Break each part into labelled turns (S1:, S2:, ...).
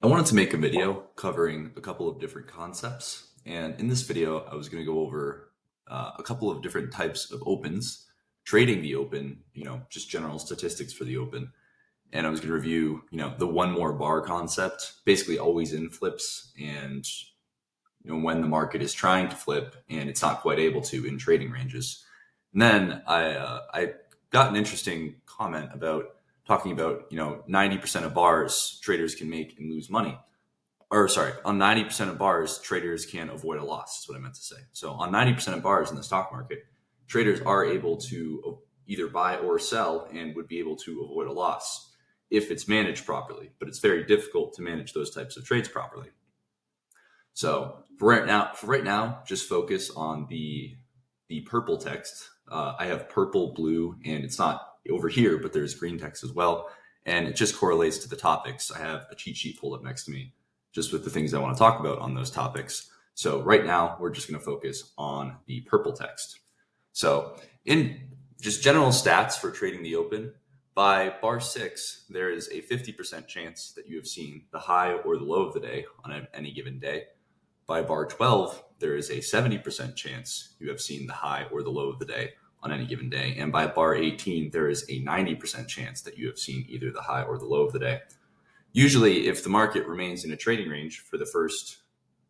S1: I wanted to make a video covering a couple of different concepts. And in this video, I was going to go over a couple of different types of opens, trading the open, just general statistics for the open. And I was going to review, the one more bar concept, basically always in flips and, when the market is trying to flip and it's not quite able to in trading ranges. And then I got an interesting comment about talking about, 90% of bars traders can make and lose money, or sorry, on 90% of bars, traders can avoid a loss, is what I meant to say. So on 90% of bars in the stock market, traders are able to either buy or sell and would be able to avoid a loss if it's managed properly. But it's very difficult to manage those types of trades properly. So for right now, just focus on the purple text. I have purple, blue, and it's not over here, but there's green text as well. And it just correlates to the topics. I have a cheat sheet pulled up next to me just with the things I want to talk about on those topics. So right now, we're just going to focus on the purple text. So in just general stats for trading the open, by bar 6, there is a 50% chance that you have seen the high or the low of the day on any given day. By bar 12, there is a 70% chance you have seen the high or the low of the day on any given day. And by bar 18, there is a 90% chance that you have seen either the high or the low of the day. Usually, if the market remains in a trading range for the first,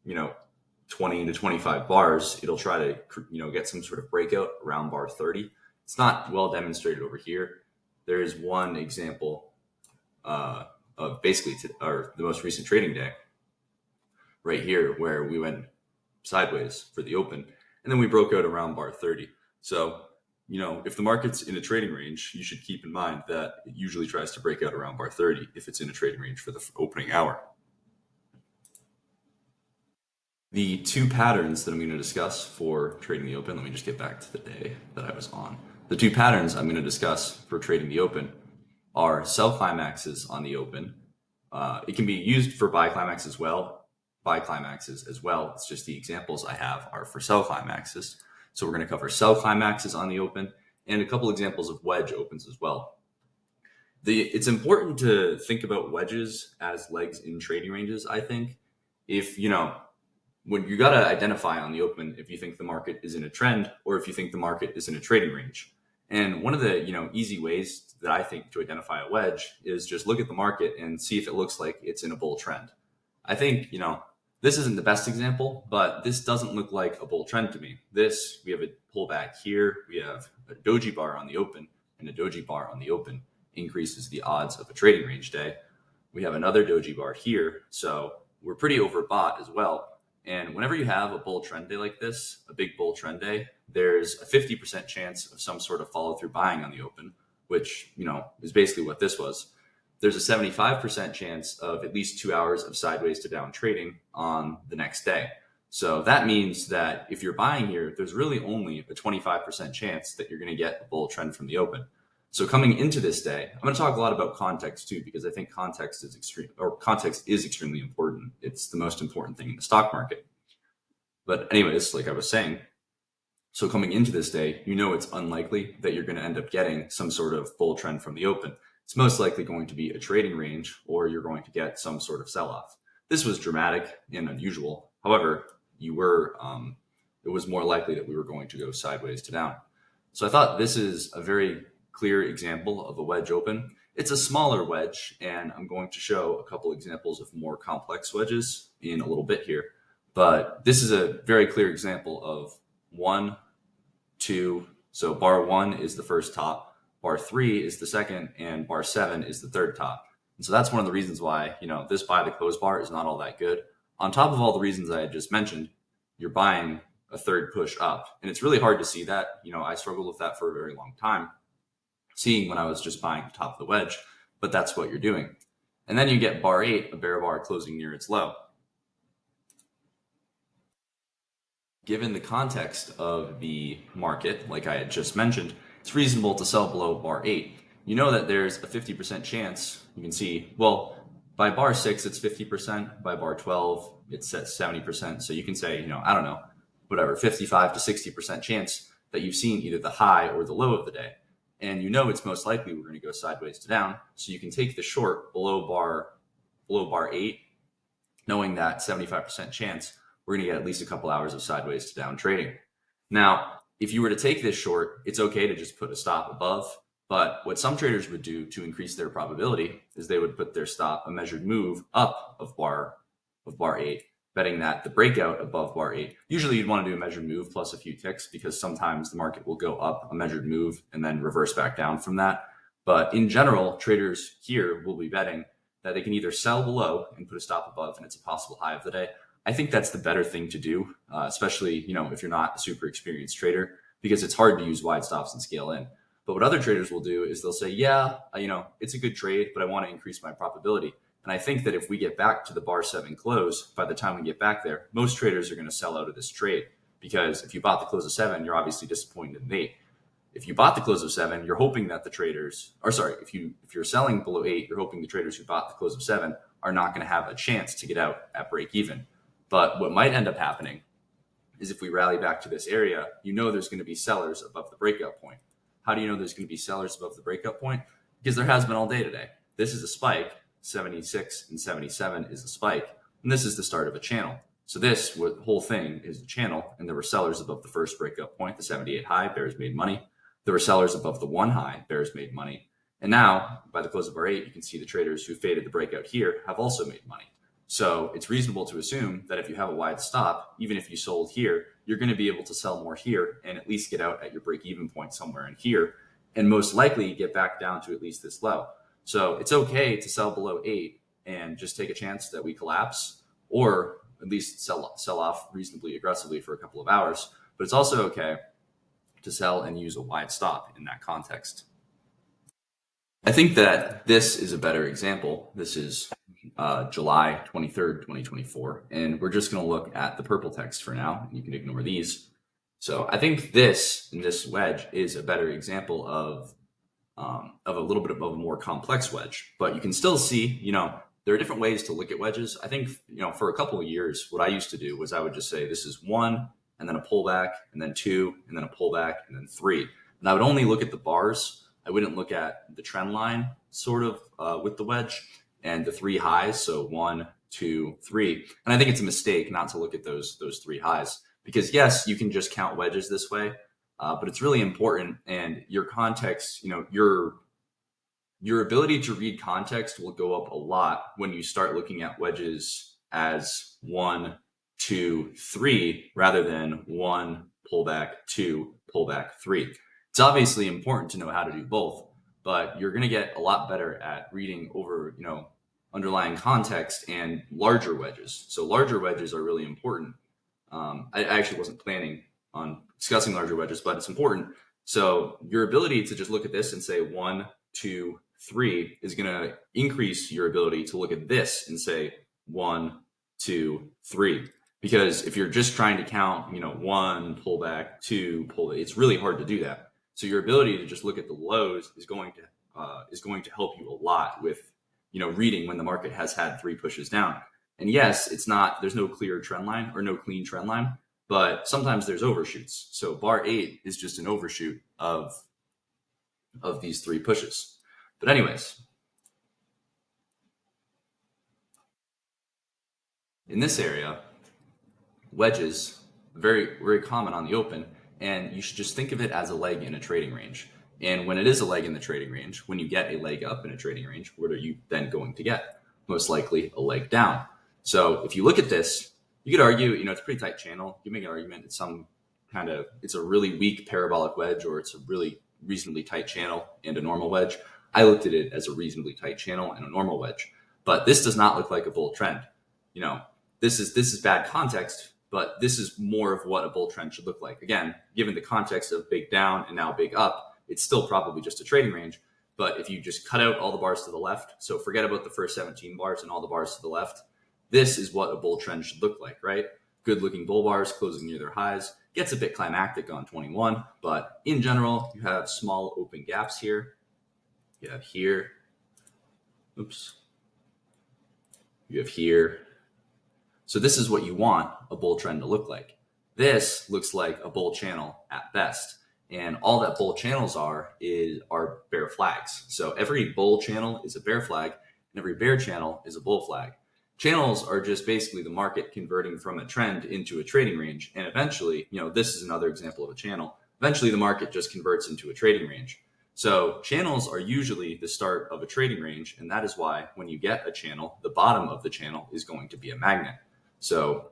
S1: 20 to 25 bars, it'll try to, get some sort of breakout around bar 30. It's not well demonstrated over here. There is one example of basically the most recent trading day right here where we went sideways for the open and then we broke out around bar 30. So, if the market's in a trading range, you should keep in mind that it usually tries to break out around bar 30 if it's in a trading range for the opening hour. The two patterns that I'm going to discuss for trading the open, let me just get back to the day that I was on. The two patterns I'm going to discuss for trading the open are sell climaxes on the open. It can be used for buy climaxes as well. It's just the examples I have are for sell climaxes. So we're going to cover sell climaxes on the open and a couple examples of wedge opens as well. It's important to think about wedges as legs in trading ranges, I think. If, when you got to identify on the open if you think the market is in a trend or if you think the market is in a trading range. And one of the, easy ways that I think to identify a wedge is just look at the market and see if it looks like it's in a bull trend. I think, this isn't the best example, but this doesn't look like a bull trend to me. We have a pullback here. We have a doji bar on the open, and a doji bar on the open increases the odds of a trading range day. We have another doji bar here, so we're pretty overbought as well. And whenever you have a bull trend day like this, a big bull trend day, there's a 50% chance of some sort of follow through buying on the open, which, is basically what this was. There's a 75% chance of at least 2 hours of sideways to down trading on the next day. So that means that if you're buying here, there's really only a 25% chance that you're going to get a bull trend from the open. So coming into this day, I'm going to talk a lot about context too, because I think context is extremely important. It's the most important thing in the stock market. But anyways, like I was saying, so coming into this day, it's unlikely that you're going to end up getting some sort of bull trend from the open. It's most likely going to be a trading range or you're going to get some sort of sell-off. This was dramatic and unusual. However, it was more likely that we were going to go sideways to down. So I thought this is a very clear example of a wedge open. It's a smaller wedge, and I'm going to show a couple examples of more complex wedges in a little bit here. But this is a very clear example of 1, 2. So bar 1 is the first top. Bar 3 is the second, and bar 7 is the third top. And so that's one of the reasons why, this buy the close bar is not all that good. On top of all the reasons I had just mentioned, you're buying a third push up. And it's really hard to see that. I struggled with that for a very long time, seeing when I was just buying the top of the wedge, but that's what you're doing. And then you get bar 8, a bear bar closing near its low. Given the context of the market, like I had just mentioned, it's reasonable to sell below bar 8. You know that there's a 50% chance. You can see, well, by bar 6, it's 50%. By bar 12, it's at 70%. So you can say, I don't know, whatever, 55 to 60% chance that you've seen either the high or the low of the day. And it's most likely we're going to go sideways to down. So you can take the short below bar 8 knowing that 75% chance we're going to get at least a couple hours of sideways to down trading. Now, if you were to take this short, it's okay to just put a stop above. But what some traders would do to increase their probability is they would put their stop a measured move up of bar 8, betting that the breakout above bar 8. Usually you'd want to do a measured move plus a few ticks because sometimes the market will go up a measured move and then reverse back down from that. But in general, traders here will be betting that they can either sell below and put a stop above and it's a possible high of the day. I think that's the better thing to do, especially if you're not a super experienced trader, because it's hard to use wide stops and scale in. But what other traders will do is they'll say, yeah, it's a good trade, but I want to increase my probability. And I think that if we get back to the bar 7 close, by the time we get back there, most traders are going to sell out of this trade, because if you bought the close of 7, you're obviously disappointed in 8. If you bought the close of 7, you're hoping that the traders, or sorry, if you're selling below 8, you're hoping the traders who bought the close of 7 are not going to have a chance to get out at break even. But what might end up happening is if we rally back to this area, there's going to be sellers above the breakout point. How do you know there's going to be sellers above the breakout point? Because there has been all day today. This is a spike. 76 and 77 is a spike. And this is the start of a channel. So this whole thing is a channel. And there were sellers above the first breakout point, the 78 high, bears made money. There were sellers above the 1 high, bears made money. And now, by the close of our 8, you can see the traders who faded the breakout here have also made money. So it's reasonable to assume that if you have a wide stop, even if you sold here, you're going to be able to sell more here and at least get out at your break-even point somewhere in here, and most likely get back down to at least this low. So it's okay to sell below 8 and just take a chance that we collapse, or at least sell off reasonably aggressively for a couple of hours. But it's also okay to sell and use a wide stop in that context. I think that this is a better example. This is July 23rd, 2024. And we're just going to look at the purple text for now. You can ignore these. So I think this wedge is a better example of a little bit of a more complex wedge. But you can still see, there are different ways to look at wedges. I think, for a couple of years, what I used to do was I would just say this is 1, and then a pullback, and then 2, and then a pullback, and then 3. And I would only look at the bars. I wouldn't look at the trend line sort of with the wedge and the 3 highs. So 1, 2, 3. And I think it's a mistake not to look at those 3 highs, because yes, you can just count wedges this way, but it's really important. And your context, your ability to read context will go up a lot when you start looking at wedges as 1, 2, 3, rather than 1 pullback, 2 pullback, 3. It's obviously important to know how to do both, but you're going to get a lot better at reading over, underlying context and larger wedges. So larger wedges are really important. I actually wasn't planning on discussing larger wedges, but it's important. So your ability to just look at this and say 1, 2, 3 is going to increase your ability to look at this and say 1, 2, 3. Because if you're just trying to count, 1 pullback, 2 pullback, it's really hard to do that. So your ability to just look at the lows is going to help you a lot with, reading when the market has had 3 pushes down. And yes, there's no clear trend line or no clean trend line, but sometimes there's overshoots. So bar 8 is just an overshoot of these 3 pushes. But anyways, in this area, wedges, very, very common on the open, and you should just think of it as a leg in a trading range. And when it is a leg in the trading range, when you get a leg up in a trading range, what are you then going to get? Most likely a leg down. So if you look at this, you could argue, it's a pretty tight channel. You make an argument it's a really weak parabolic wedge, or it's a really reasonably tight channel and a normal wedge. I looked at it as a reasonably tight channel and a normal wedge, but this does not look like a bull trend. This is bad context, but this is more of what a bull trend should look like. Again, given the context of big down and now big up, it's still probably just a trading range. But if you just cut out all the bars to the left, so forget about the first 17 bars and all the bars to the left, this is what a bull trend should look like, right? Good looking bull bars closing near their highs. Gets a bit climactic on 21, but in general, you have small open gaps here. You have here. Oops. You have here. So this is what you want a bull trend to look like. This looks like a bull channel at best. And all that bull channels are bear flags. So every bull channel is a bear flag, and every bear channel is a bull flag. Channels are just basically the market converting from a trend into a trading range. And eventually, this is another example of a channel. Eventually, the market just converts into a trading range. So channels are usually the start of a trading range. And that is why when you get a channel, the bottom of the channel is going to be a magnet. So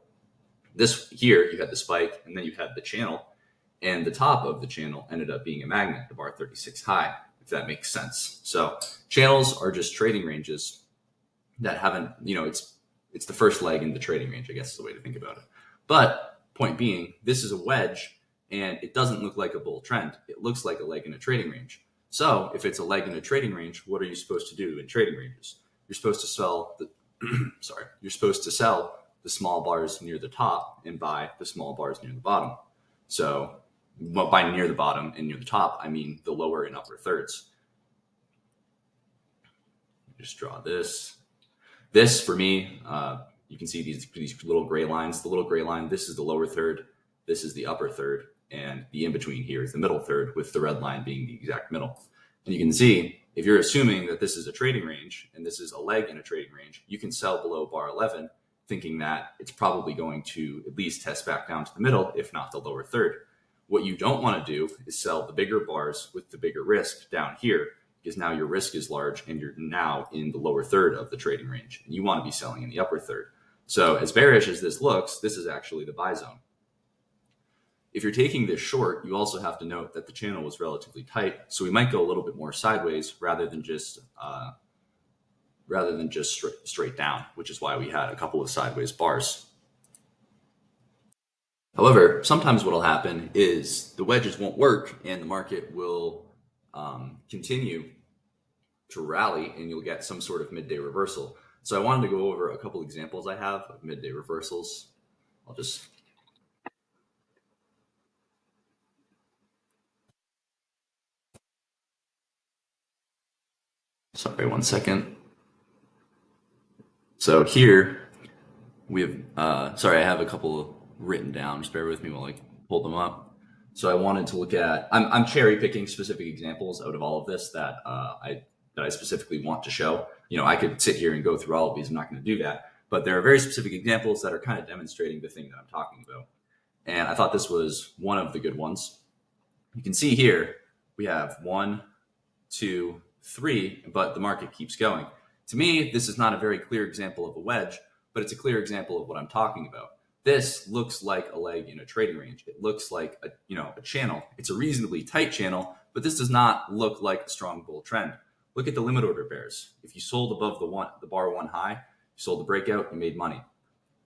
S1: this here, you had the spike and then you had the channel. And the top of the channel ended up being a magnet, the bar 36 high, if that makes sense. So channels are just trading ranges that haven't, it's the first leg in the trading range, I guess is the way to think about it. But point being, this is a wedge and it doesn't look like a bull trend. It looks like a leg in a trading range. So if it's a leg in a trading range, what are you supposed to do in trading ranges? You're supposed to sell the, you're supposed to sell the small bars near the top and buy the small bars near the bottom. So by near the bottom and near the top, I mean the lower and upper thirds. Just draw this. This, for me, you can see these little gray lines. The little gray line, this is the lower third, this is the upper third, and the in-between here is the middle third, with the red line being the exact middle. And you can see, if you're assuming that this is a trading range, and this is a leg in a trading range, you can sell below bar 11, thinking that it's probably going to at least test back down to the middle, if not the lower third. What you don't want to do is sell the bigger bars with the bigger risk down here, because now your risk is large and you're now in the lower third of the trading range and you want to be selling in the upper third. So as bearish as this looks, this is actually the buy zone. If you're taking this short, you also have to note that the channel was relatively tight. So we might go a little bit more sideways rather than just straight down, which is why we had a couple of sideways bars. However, sometimes what will happen is the wedges won't work and the market will continue to rally and you'll get some sort of midday reversal. So I wanted to go over a couple examples I have of midday reversals. Sorry, 1 second. So here we have, sorry, I have a couple written down. Just bear with me while I pull them up. So I wanted to look at, I'm cherry picking specific examples out of all of this that I specifically want to show. I could sit here and go through all of these. I'm not going to do that, but there are very specific examples that are kind of demonstrating the thing that I'm talking about. And I thought this was one of the good ones. You can see here, we have 1, 2, 3, but the market keeps going. To me, this is not a very clear example of a wedge, but it's a clear example of what I'm talking about. This looks like a leg in a trading range. It looks like a channel. It's a reasonably tight channel, but this does not look like a strong bull trend. Look at the limit order bears. If you sold above the bar 1 high, you sold the breakout, you made money.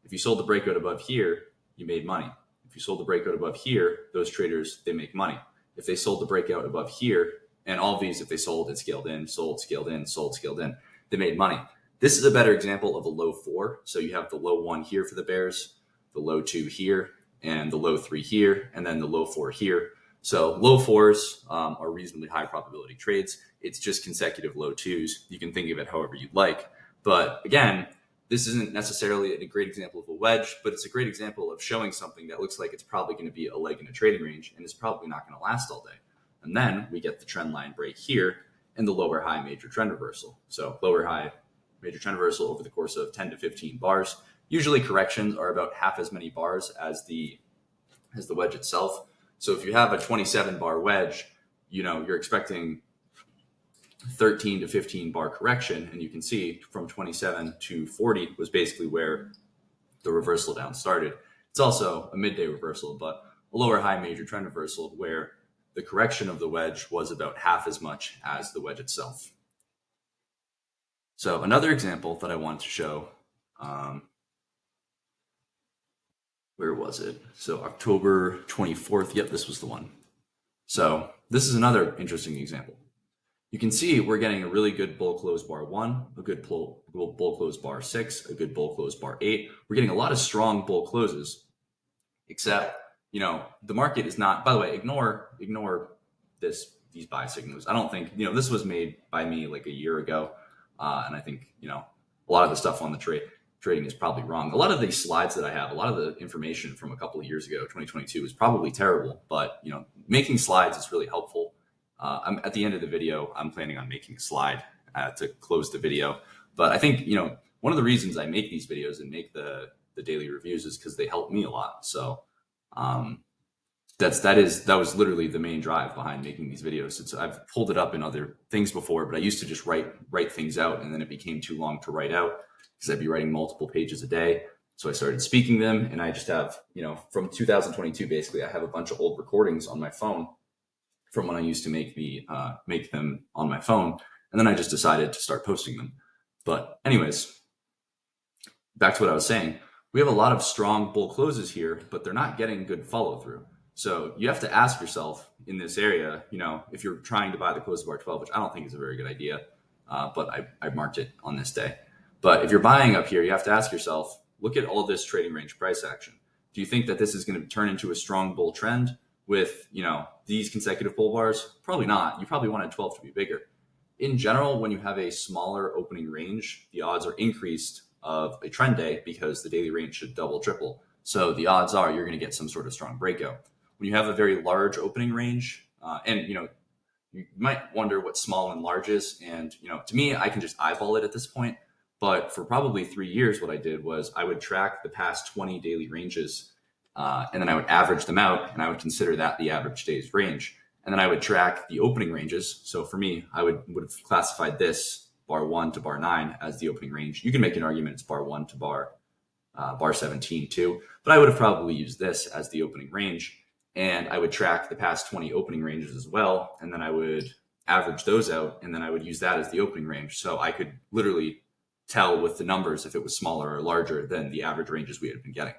S1: If you sold the breakout above here, you made money. If you sold the breakout above here, those traders, they make money. If they sold the breakout above here, and all of these, if they sold, it scaled in, sold, scaled in, sold, scaled in, they made money. This is a better example of a low 4. So you have the low 1 here for the bears, the low 2 here, and the low 3 here, and then the low 4 here. So low 4s are reasonably high probability trades. It's just consecutive low 2s. You can think of it however you'd like. But again, this isn't necessarily a great example of a wedge, but it's a great example of showing something that looks like it's probably going to be a leg in a trading range and is probably not going to last all day. And then we get the trend line break here and the lower high major trend reversal. So lower high major trend reversal over the course of 10 to 15 bars. Usually corrections are about half as many bars as the wedge itself. So if you have a 27 bar wedge, you're expecting 13 to 15 bar correction. And you can see from 27 to 40 was basically where the reversal down started. It's also a midday reversal, but a lower high major trend reversal where the correction of the wedge was about half as much as the wedge itself. So another example that I wanted to show, where was it? So October 24th. Yep, this was the one. So this is another interesting example. You can see we're getting a really good bull close bar 1, a good bull close bar 6, a good bull close bar 8. We're getting a lot of strong bull closes, except the market is not. By the way, ignore these buy signals. I don't think this was made by me like a year ago, and I think a lot of the stuff on the trading is probably wrong. A lot of these slides that I have, a lot of the information from a couple of years ago, 2022, is probably terrible. But making slides is really helpful. At the end of the video, I'm planning on making a slide to close the video. But I think one of the reasons I make these videos and make the daily reviews is because they help me a lot. So um, that was literally the main drive behind making these videos. I've pulled it up in other things before, but I used to just write things out, and then it became too long to write out because I'd be writing multiple pages a day. So I started speaking them, and I just have, from 2022, basically, I have a bunch of old recordings on my phone from when I used to make them on my phone, and then I just decided to start posting them. But anyways, back to what I was saying. We have a lot of strong bull closes here, but they're not getting good follow through. So you have to ask yourself in this area, if you're trying to buy the close of R12, which I don't think is a very good idea, but I marked it on this day. But if you're buying up here, you have to ask yourself, look at all this trading range price action. Do you think that this is going to turn into a strong bull trend with, these consecutive bull bars? Probably not. You probably wanted 12 to be bigger. In general, when you have a smaller opening range, the odds are increased of a trend day because the daily range should double, triple. So the odds are you're going to get some sort of strong breakout. When you have a very large opening range, and you might wonder what small and large is. And to me, I can just eyeball it at this point. But for probably 3 years, what I did was I would track the past 20 daily ranges, and then I would average them out, and I would consider that the average day's range. And then I would track the opening ranges. So for me, I would have classified this bar 1 to bar 9 as the opening range. You can make an argument it's bar 1 to bar 17 too, but I would have probably used this as the opening range. And I would track the past 20 opening ranges as well, and then I would average those out, and then I would use that as the opening range. So I could literally tell with the numbers if it was smaller or larger than the average ranges we had been getting.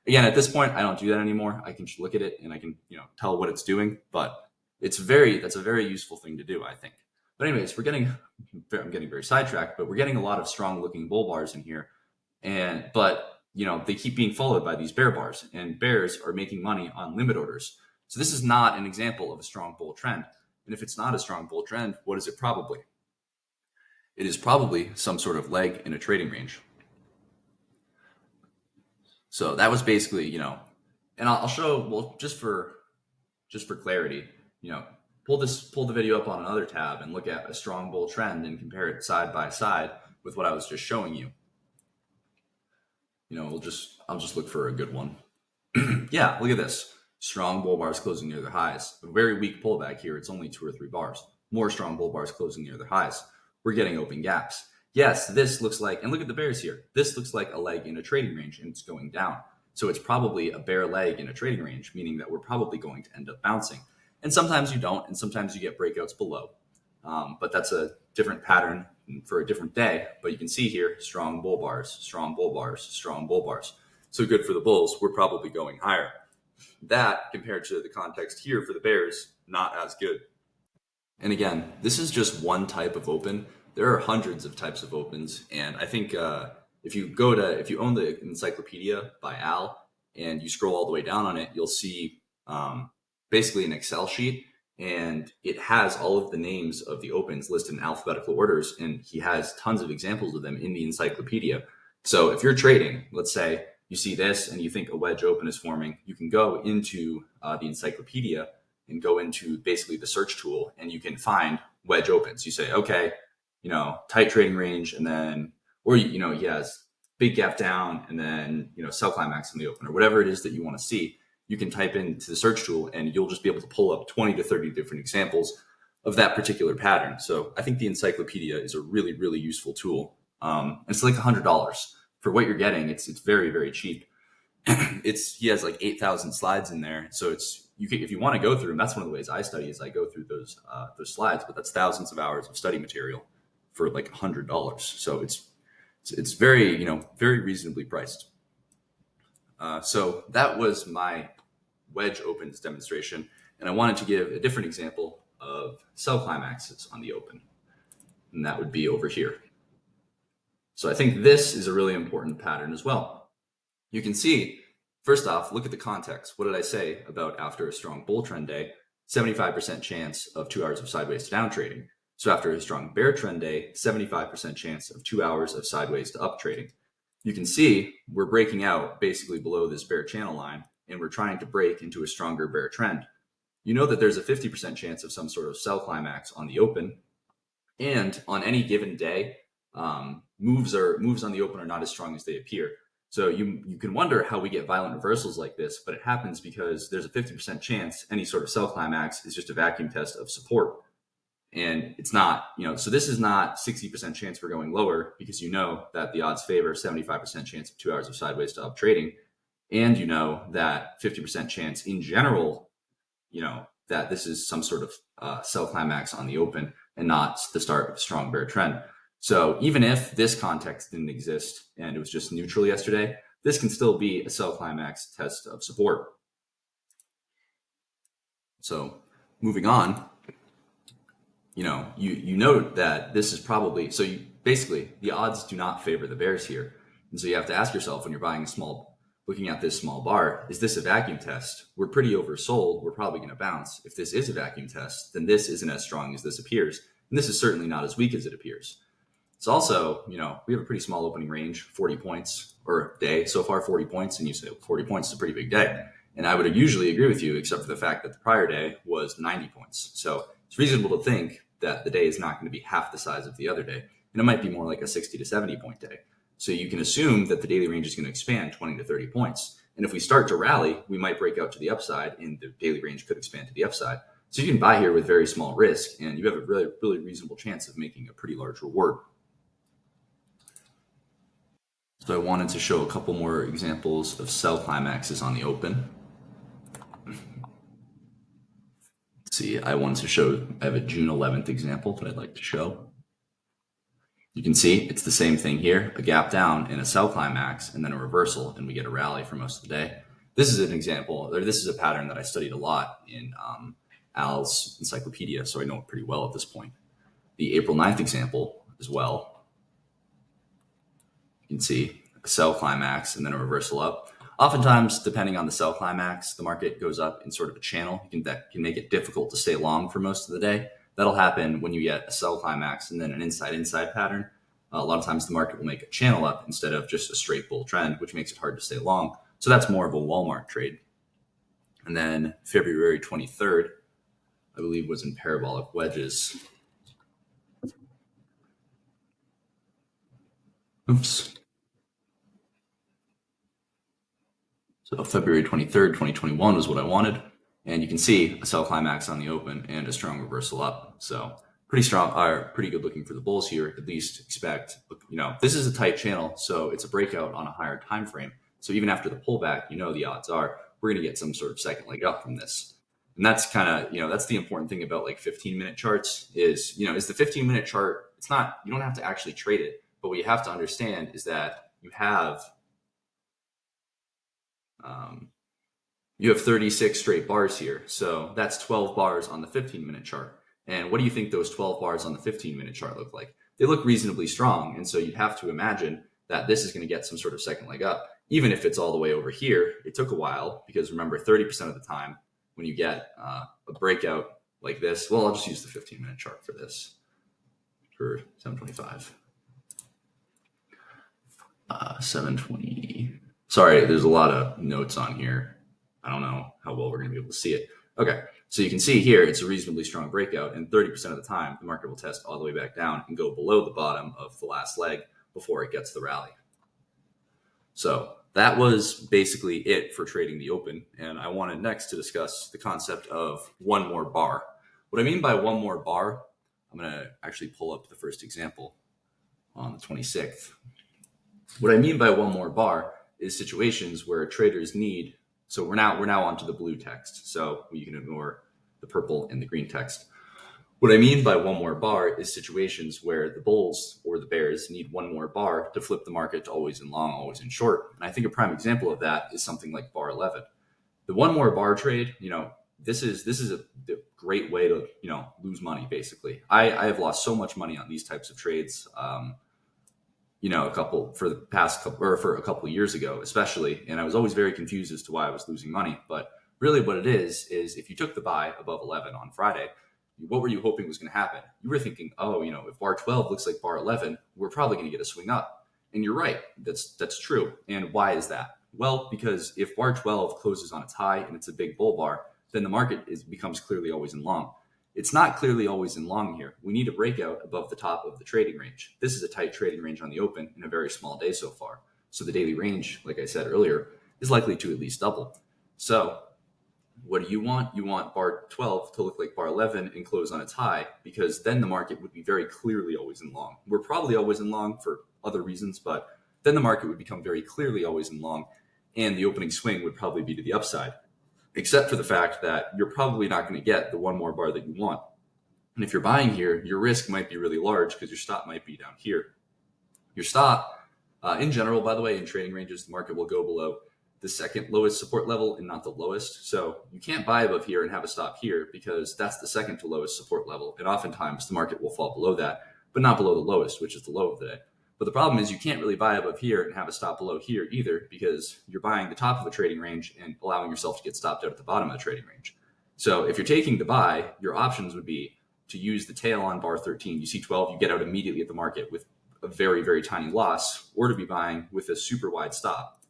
S1: Again, at this point, I don't do that anymore. I can just look at it and I can tell what it's doing, but that's a very useful thing to do, I think. But anyways, I'm getting very sidetracked, but we're getting a lot of strong looking bull bars in here, but they keep being followed by these bear bars, and bears are making money on limit orders. So this is not an example of a strong bull trend. And if it's not a strong bull trend, what is it probably? It is probably some sort of leg in a trading range. So that was basically, and I'll show, well, just for clarity, pull the video up on another tab and look at a strong bull trend and compare it side by side with what I was just showing you. I'll just look for a good one. Yeah, look at this. Strong bull bars closing near their highs. A very weak pullback here. It's only 2 or 3 bars. More strong bull bars closing near their highs. We're getting open gaps. Yes, this looks like, and look at the bears here. This looks like a leg in a trading range, and it's going down. So it's probably a bear leg in a trading range, meaning that we're probably going to end up bouncing. And sometimes you don't, and sometimes you get breakouts below. But that's a different pattern for a different day. But you can see here, strong bull bars, strong bull bars, strong bull bars. So good for the bulls, we're probably going higher. That, compared to the context here for the bears, not as good. And again, this is just one type of open. There are hundreds of types of opens. And I think if you own the encyclopedia by Al and you scroll all the way down on it, you'll see basically an Excel sheet, and it has all of the names of the opens listed in alphabetical orders, and he has tons of examples of them in the encyclopedia. So if you're trading, let's say you see this and you think a wedge open is forming, you can go into the encyclopedia and go into basically the search tool, and you can find wedge opens. You say, okay, tight trading range, and then, or he has big gap down, and then sell climax in the open, or whatever it is that you want to see. You can type into the search tool and you'll just be able to pull up 20 to 30 different examples of that particular pattern. So I think the encyclopedia is a really, really useful tool. It's like $100 for what you're getting. It's very, very cheap. He has like 8,000 slides in there. So if you want to go through them, that's one of the ways I study is I go through those slides, but that's thousands of hours of study material for like $100. So it's very, very reasonably priced. So that was my wedge opens demonstration, and I wanted to give a different example of sell climaxes on the open, and that would be over here. So I think this is a really important pattern as well. You can see, first off, look at the context. What did I say about after a strong bull trend day? 75% chance of 2 hours of sideways to down trading. So after a strong bear trend day, 75% chance of 2 hours of sideways to up trading. You can see we're breaking out basically below this bear channel line, and we're trying to break into a stronger bear trend. You know that there's a 50% chance of some sort of sell climax on the open. And on any given day, moves on the open are not as strong as they appear. So you can wonder how we get violent reversals like this, but it happens because there's a 50% chance any sort of sell climax is just a vacuum test of support. And it's not, so this is not 60% chance for going lower, because you know that the odds favor 75% chance of 2 hours of sideways to up trading. And you know that 50% chance in general, that this is some sort of sell climax on the open and not the start of a strong bear trend. So even if this context didn't exist and it was just neutral yesterday, this can still be a sell climax test of support. So moving on, you note that this is probably, basically the odds do not favor the bears here. And so you have to ask yourself when you're buying looking at this small bar, is this a vacuum test? We're pretty oversold. We're probably going to bounce. If this is a vacuum test, then this isn't as strong as this appears. And this is certainly not as weak as it appears. It's also, we have a pretty small opening range, 40 points or day so far, 40 points. And you say 40 points is a pretty big day. And I would usually agree with you, except for the fact that the prior day was 90 points. So it's reasonable to think that the day is not going to be half the size of the other day. And it might be more like a 60 to 70 point day. So you can assume that the daily range is going to expand 20 to 30 points. And if we start to rally, we might break out to the upside and the daily range could expand to the upside. So you can buy here with very small risk and you have a really, really reasonable chance of making a pretty large reward. So I wanted to show a couple more examples of sell climaxes on the open. See, I have a June 11th example that I'd like to show. You can see it's the same thing here, a gap down and a sell climax and then a reversal, and we get a rally for most of the day. This is an example, or this is a pattern that I studied a lot in Al's encyclopedia, so I know it pretty well at this point. The April 9th example as well. You can see a sell climax and then a reversal up. Oftentimes, depending on the sell climax, the market goes up in sort of a channel. That can make it difficult to stay long for most of the day. That'll happen when you get a sell climax and then an inside pattern. A lot of times the market will make a channel up instead of just a straight bull trend, which makes it hard to stay long. So that's more of a Walmart trade. And then February 23rd, I believe, was in parabolic wedges. Oops. So February 23rd, 2021 was what I wanted. And you can see a sell climax on the open and a strong reversal up. So pretty strong, pretty good looking for the bulls here. At least expect, this is a tight channel, so it's a breakout on a higher time frame. So even after the pullback, the odds are we're going to get some sort of second leg up from this. And that's kind of, that's the important thing about like 15-minute charts is the 15-minute chart, it's not, you don't have to actually trade it, but what you have to understand is that you have 36 straight bars here. So that's 12 bars on the 15-minute chart. And what do you think those 12 bars on the 15-minute chart look like? They look reasonably strong. And so you'd have to imagine that this is going to get some sort of second leg up. Even if it's all the way over here, it took a while because remember, 30% of the time when you get a breakout like this, well, I'll just use the 15-minute chart for this for 725. 720. Sorry, there's a lot of notes on here. I don't know how well we're going to be able to see it. Okay, so you can see here it's a reasonably strong breakout, and 30% of the time the market will test all the way back down and go below the bottom of the last leg before it gets the rally. So that was basically it for trading the open, and I wanted next to discuss the concept of one more bar. What I mean by one more bar, I'm going to actually pull up the first example on the 26th. What I mean by one more bar is situations where traders need, so we're now onto the blue text, so you can ignore the purple and the green text. What I mean by one more bar is situations where the bulls or the bears need one more bar to flip the market to always in long, always in short. And I think a prime example of that is something like bar 11. The one more bar trade, this is a great way to, lose money basically. I have lost so much money on these types of trades. A couple of years ago, especially. And I was always very confused as to why I was losing money. But really what it is if you took the buy above 11 on Friday, what were you hoping was going to happen? You were thinking, if bar 12 looks like bar 11, we're probably going to get a swing up. And you're right. That's true. And why is that? Well, because if bar 12 closes on its high and it's a big bull bar, then the market becomes clearly always in long. It's not clearly always in long here. We need a breakout above the top of the trading range. This is a tight trading range on the open in a very small day so far. So the daily range, like I said earlier, is likely to at least double. So what do you want? You want bar 12 to look like bar 11 and close on its high, because then the market would be very clearly always in long. We're probably always in long for other reasons, but then the market would become very clearly always in long, and the opening swing would probably be to the upside, except for the fact that you're probably not going to get the one more bar that you want. And if you're buying here, your risk might be really large because your stop might be down here. Your stop, in general, by the way, in trading ranges, the market will go below the second lowest support level and not the lowest. So you can't buy above here and have a stop here because that's the second to lowest support level. And oftentimes the market will fall below that, but not below the lowest, which is the low of the day. But the problem is you can't really buy above here and have a stop below here either, because you're buying the top of a trading range and allowing yourself to get stopped out at the bottom of the trading range. So if you're taking the buy, your options would be to use the tail on bar 13. You see 12, you get out immediately at the market with a very, very tiny loss, or to be buying with a super wide stop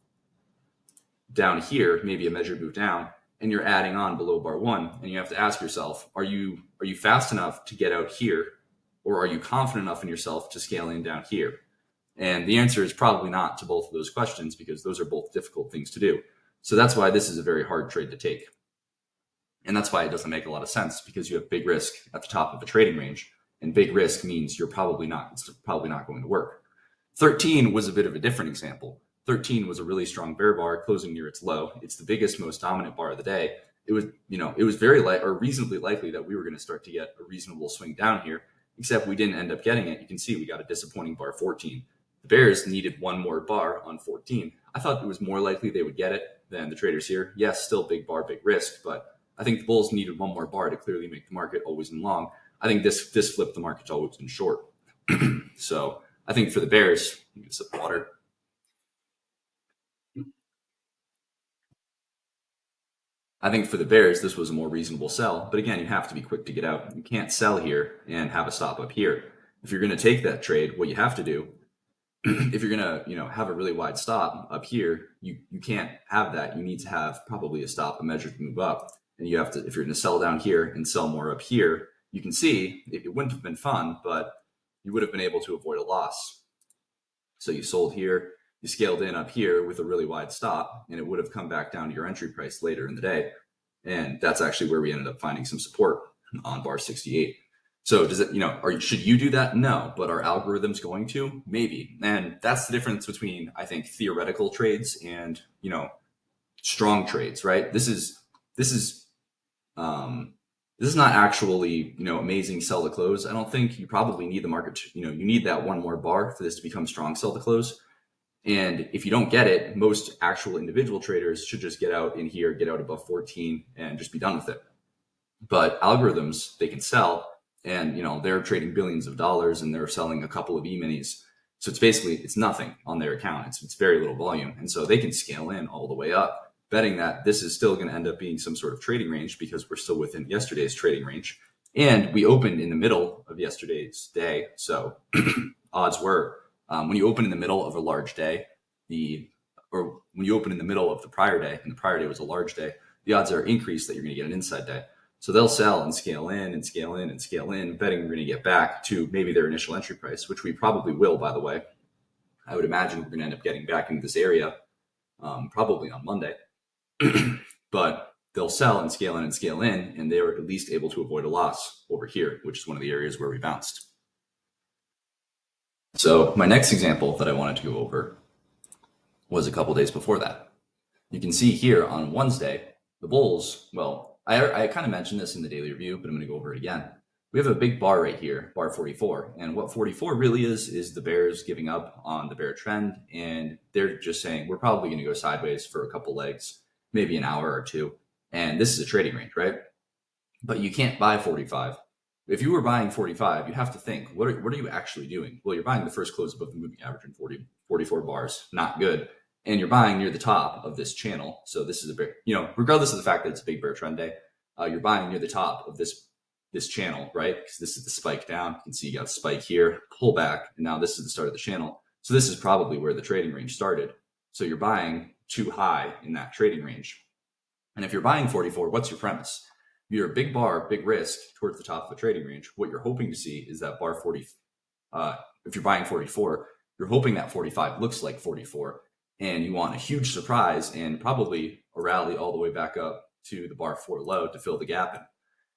S1: down here, maybe a measured move down, and you're adding on below bar 1, and you have to ask yourself, are you fast enough to get out here, or are you confident enough in yourself to scale in down here? And the answer is probably not to both of those questions, because those are both difficult things to do. So that's why this is a very hard trade to take. And that's why it doesn't make a lot of sense, because you have big risk at the top of a trading range, and big risk means it's probably not going to work. 13 was a bit of a different example. 13 was a really strong bear bar closing near its low. It's the biggest, most dominant bar of the day. It was very reasonably likely that we were going to start to get a reasonable swing down here, except we didn't end up getting it. You can see we got a disappointing bar 14. The bears needed one more bar on 14. I thought it was more likely they would get it than the traders here. Yes, still big bar, big risk, but I think the bulls needed one more bar to clearly make the market always in long. I think this flipped the market to always in short. So I think for the bears, get some water. I think for the bears, this was a more reasonable sell. But again, you have to be quick to get out. You can't sell here and have a stop up here. If you're going to take that trade, what you have to do, if you're going to have a really wide stop up here, you can't have that. You need to have probably a stop, a measured move up. And you have to, if you're going to sell down here and sell more up here, you can see it wouldn't have been fun, but you would have been able to avoid a loss. So you sold here, you scaled in up here with a really wide stop, and it would have come back down to your entry price later in the day. And that's actually where we ended up finding some support on bar 68. So does it, should you do that? No, but are algorithms going to? Maybe. And that's the difference between, I think, theoretical trades and, strong trades, right? This is not actually, amazing sell to close. I don't think you probably need the market to, you need that one more bar for this to become strong sell to close. And if you don't get it, most actual individual traders should just get out in here, get out above 14 and just be done with it. But algorithms, they can sell, and, they're trading billions of dollars and they're selling a couple of E-minis. So it's nothing on their account. It's very little volume. And so they can scale in all the way up, betting that this is still going to end up being some sort of trading range, because we're still within yesterday's trading range. And we opened in the middle of yesterday's day. So odds were, when you open in the middle of a large day, or when you open in the middle of the prior day, and the prior day was a large day, the odds are increased that you're going to get an inside day. So they'll sell and scale in and scale in and scale in, betting we're going to get back to maybe their initial entry price, which we probably will, by the way. I would imagine we're going to end up getting back into this area probably on Monday. But they'll sell and scale in and scale in, and they were at least able to avoid a loss over here, which is one of the areas where we bounced. So my next example that I wanted to go over was a couple days before that. You can see here on Wednesday, the bulls, well, I kind of mentioned this in the daily review, but I'm going to go over it again. We have a big bar right here, bar 44. And what 44 really is the bears giving up on the bear trend. And they're just saying, we're probably going to go sideways for a couple legs, maybe an hour or two. And this is a trading range, right? But you can't buy 45. If you were buying 45, you have to think, what are you actually doing? Well, you're buying the first close above the moving average in 44 bars, not good. And you're buying near the top of this channel. So this is a big, regardless of the fact that it's a big bear trend day, you're buying near the top of this channel, right? Because this is the spike down. You can see you got a spike here, pull back, and now this is the start of the channel. So this is probably where the trading range started. So you're buying too high in that trading range. And if you're buying 44, what's your premise? You're a big bar, big risk towards the top of a trading range. What you're hoping to see is that bar 40. If you're buying 44, you're hoping that 45 looks like 44, and you want a huge surprise and probably a rally all the way back up to the bar 4 low to fill the gap in.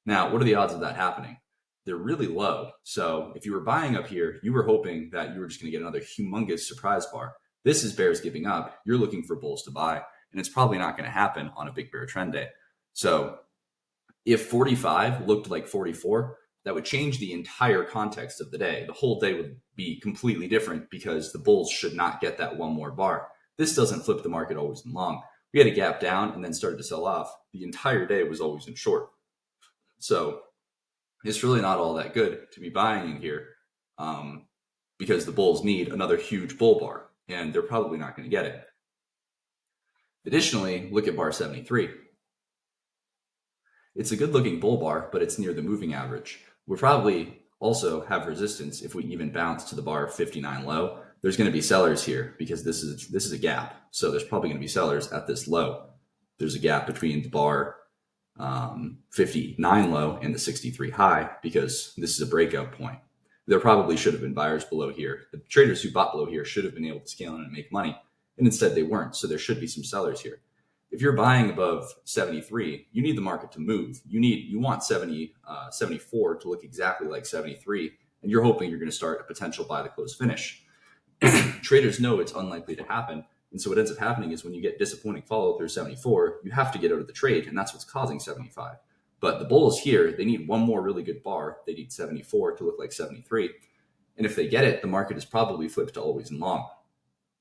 S1: Now, what are the odds of that happening? They're really low. So if you were buying up here, you were hoping that you were just going to get another humongous surprise bar. This is bears giving up. You're looking for bulls to buy, and it's probably not going to happen on a big bear trend day. So if 45 looked like 44, that would change the entire context of the day. The whole day would be completely different because the bulls should not get that one more bar. This doesn't flip the market always in long. We had a gap down and then started to sell off. The entire day was always in short. So it's really not all that good to be buying in here because the bulls need another huge bull bar, and they're probably not going to get it. Additionally, look at bar 73. It's a good looking bull bar, but it's near the moving average. We'll probably also have resistance if we even bounce to the bar 59 low. There's going to be sellers here because this is a gap. So there's probably going to be sellers at this low. There's a gap between the bar 59 low and the 63 high because this is a breakout point. There probably should have been buyers below here. The traders who bought below here should have been able to scale in and make money, and instead they weren't. So there should be some sellers here. If you're buying above 73, you need the market to move. You want 74 to look exactly like 73, and you're hoping you're going to start a potential buy the close finish. Traders know it's unlikely to happen, and so what ends up happening is when you get disappointing follow through 74, you have to get out of the trade, and that's what's causing 75. But the bulls here, they need one more really good bar. They need 74 to look like 73, and if they get it, the market is probably flipped to always in long.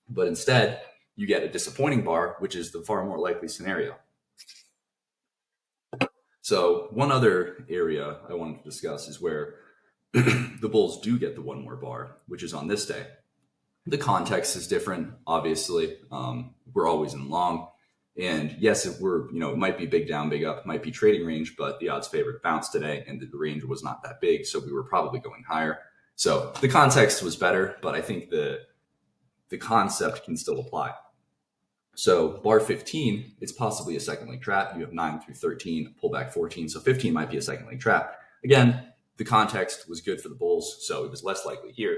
S1: But instead, you get a disappointing bar, which is the far more likely scenario. So one other area I wanted to discuss is where the bulls do get the one more bar, which is on this day. The context is different, obviously. We're always in long. And yes, if it might be big down, big up, it might be trading range, but the odds favor to bounce today, and the range was not that big, so we were probably going higher. So the context was better, but I think the concept can still apply. So bar 15, it's possibly a second leg trap. You have 9 through 13, pullback 14. So 15 might be a second leg trap. Again, the context was good for the bulls, so it was less likely here.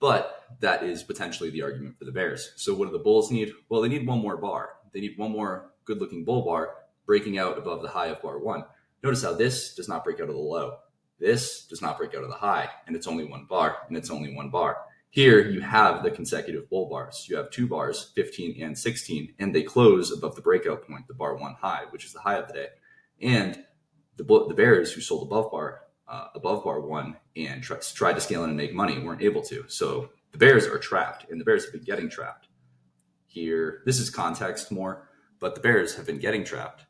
S1: But that is potentially the argument for the bears. So what do the bulls need? Well, they need one more bar. They need one more good looking bull bar breaking out above the high of bar 1. Notice how this does not break out of the low. This does not break out of the high, and it's only one bar, and it's only one bar. Here you have the consecutive bull bars. You have two bars, 15 and 16, and they close above the breakout point, the bar 1 high, which is the high of the day. And the bears who sold above bar 1 and tried to scale in and make money weren't able to. So the bears are trapped, and the bears have been getting trapped. Here, this is context more, but the bears have been getting trapped.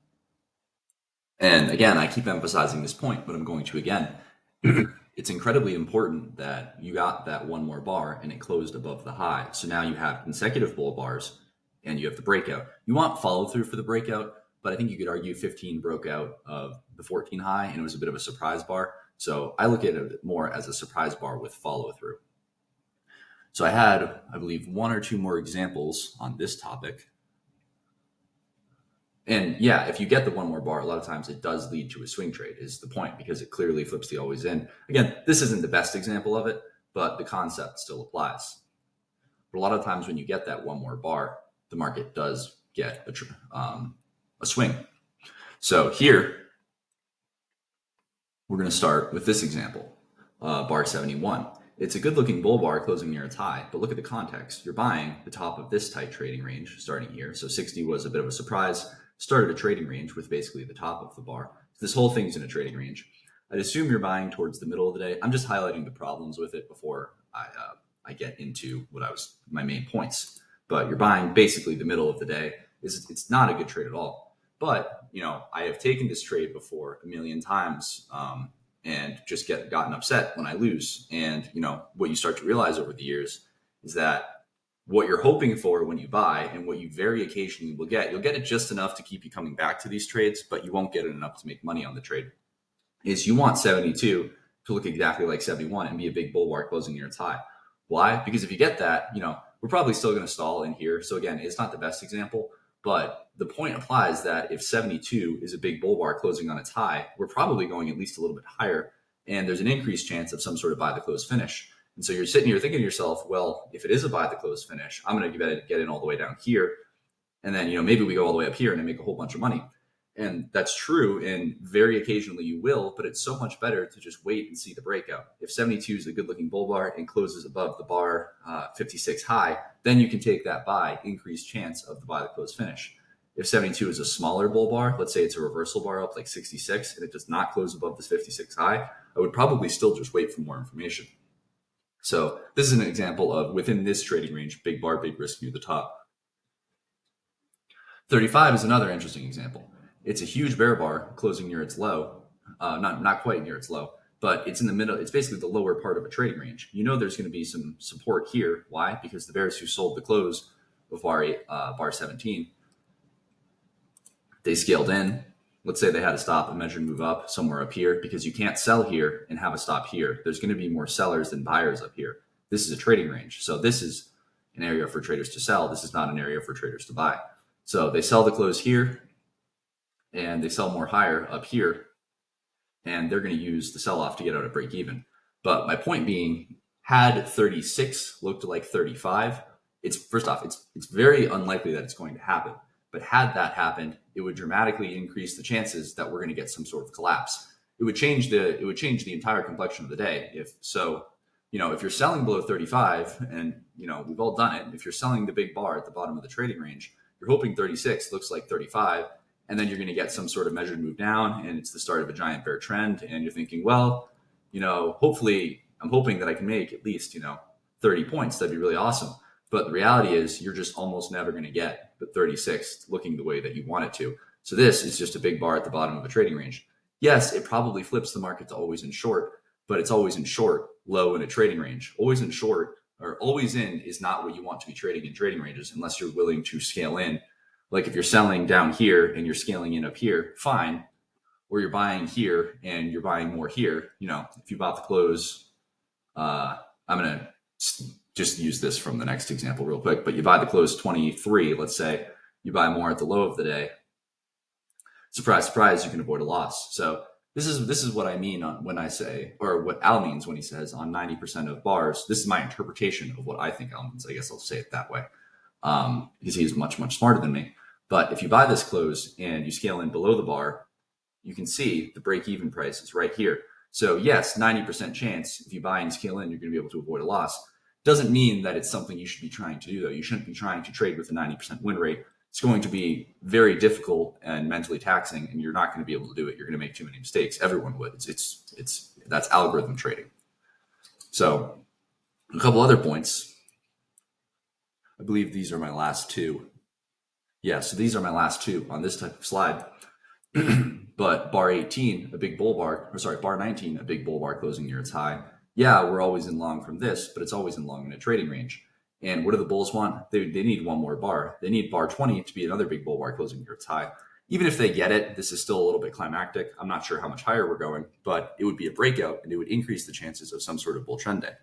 S1: And again, I keep emphasizing this point, but I'm going to again. It's incredibly important that you got that one more bar and it closed above the high. So now you have consecutive bull bars and you have the breakout. You want follow through for the breakout, but I think you could argue 15 broke out of the 14 high and it was a bit of a surprise bar. So I look at it more as a surprise bar with follow through. So I had, I believe, one or two more examples on this topic. And yeah, if you get the one more bar, a lot of times it does lead to a swing trade is the point because it clearly flips the always in. Again, this isn't the best example of it, but the concept still applies. But a lot of times when you get that one more bar, the market does get a swing. So here, we're going to start with this example, bar 71. It's a good looking bull bar closing near its high, but look at the context. You're buying the top of this tight trading range starting here. So 60 was a bit of a surprise. Started a trading range with basically the top of the bar. So this whole thing's in a trading range. I'd assume you're buying towards the middle of the day. I'm just highlighting the problems with it before I get into my main points. But you're buying basically the middle of the day. It's not a good trade at all. But I have taken this trade before a million times and just gotten upset when I lose. And what you start to realize over the years is that what you're hoping for when you buy and what you very occasionally will get, you'll get it just enough to keep you coming back to these trades, but you won't get it enough to make money on the trade. Is you want 72 to look exactly like 71 and be a big bull bar closing near its high. Why? Because if you get that, we're probably still going to stall in here. So again, it's not the best example, But the point applies that if 72 is a big bull bar closing on its high, we're probably going at least a little bit higher. And there's an increased chance of some sort of buy the close finish. And so you're sitting here thinking to yourself, well, if it is a buy the close finish, I'm going to get in all the way down here. And then, maybe we go all the way up here and I make a whole bunch of money. And that's true. And very occasionally you will, but it's so much better to just wait and see the breakout. If 72 is a good looking bull bar and closes above the bar 56 high, then you can take that buy, increased chance of the buy the close finish. If 72 is a smaller bull bar, let's say it's a reversal bar up like 66 and it does not close above this 56 high, I would probably still just wait for more information. So this is an example of within this trading range, big bar, big risk near the top. 35 is another interesting example. It's a huge bear bar closing near its low, not quite near its low, but it's in the middle. It's basically the lower part of a trading range. There's going to be some support here. Why? Because the bears who sold the close of bar 17, they scaled in. Let's say they had a stop, a measured move up somewhere up here, because you can't sell here and have a stop here. There's going to be more sellers than buyers up here. This is a trading range. So this is an area for traders to sell. This is not an area for traders to buy. So they sell the close here and they sell more higher up here, and they're going to use the sell off to get out of break even. But my point being, had 36 looked like 35, it's very unlikely that it's going to happen. But had that happened, it would dramatically increase the chances that we're going to get some sort of collapse. It would change the entire complexion of the day. If you're selling below 35, and we've all done it, if you're selling the big bar at the bottom of the trading range, you're hoping 36 looks like 35, and then you're going to get some sort of measured move down, and it's the start of a giant bear trend, and you're thinking, well, hopefully I'm hoping that I can make at least 30 points. That'd be really awesome. But the reality is you're just almost never going to get the 36 looking the way that you want it to. So this is just a big bar at the bottom of a trading range. Yes, it probably flips the market to always in short, but it's always in short, low in a trading range. Always in short or always in is not what you want to be trading in trading ranges unless you're willing to scale in. Like if you're selling down here and you're scaling in up here, fine. Or you're buying here and you're buying more here. If you bought the close, I'm going to just use this from the next example real quick, but you buy the close 23, let's say you buy more at the low of the day. Surprise, surprise, you can avoid a loss. So this is what I mean when I say, or what Al means when he says on 90% of bars. This is my interpretation of what I think Al means. I guess I'll say it that way, because he's much, much smarter than me. But if you buy this close and you scale in below the bar, you can see the break-even price is right here. So yes, 90% chance if you buy and scale in, you're going to be able to avoid a loss. Doesn't mean that it's something you should be trying to do, though. You shouldn't be trying to trade with a 90% win rate. It's going to be very difficult and mentally taxing, and you're not going to be able to do it. You're going to make too many mistakes. Everyone would. That's algorithm trading. So a couple other points. I believe these are my last two. Yeah, so these are my last two on this type of slide. But bar 18, a big bull bar, bar 19, a big bull bar closing near its high. Yeah, we're always in long from this, but it's always in long in a trading range. And what do the bulls want? They need one more bar. They need bar 20 to be another big bull bar closing near its high. Even if they get it, this is still a little bit climactic. I'm not sure how much higher we're going, but it would be a breakout and it would increase the chances of some sort of bull trend day.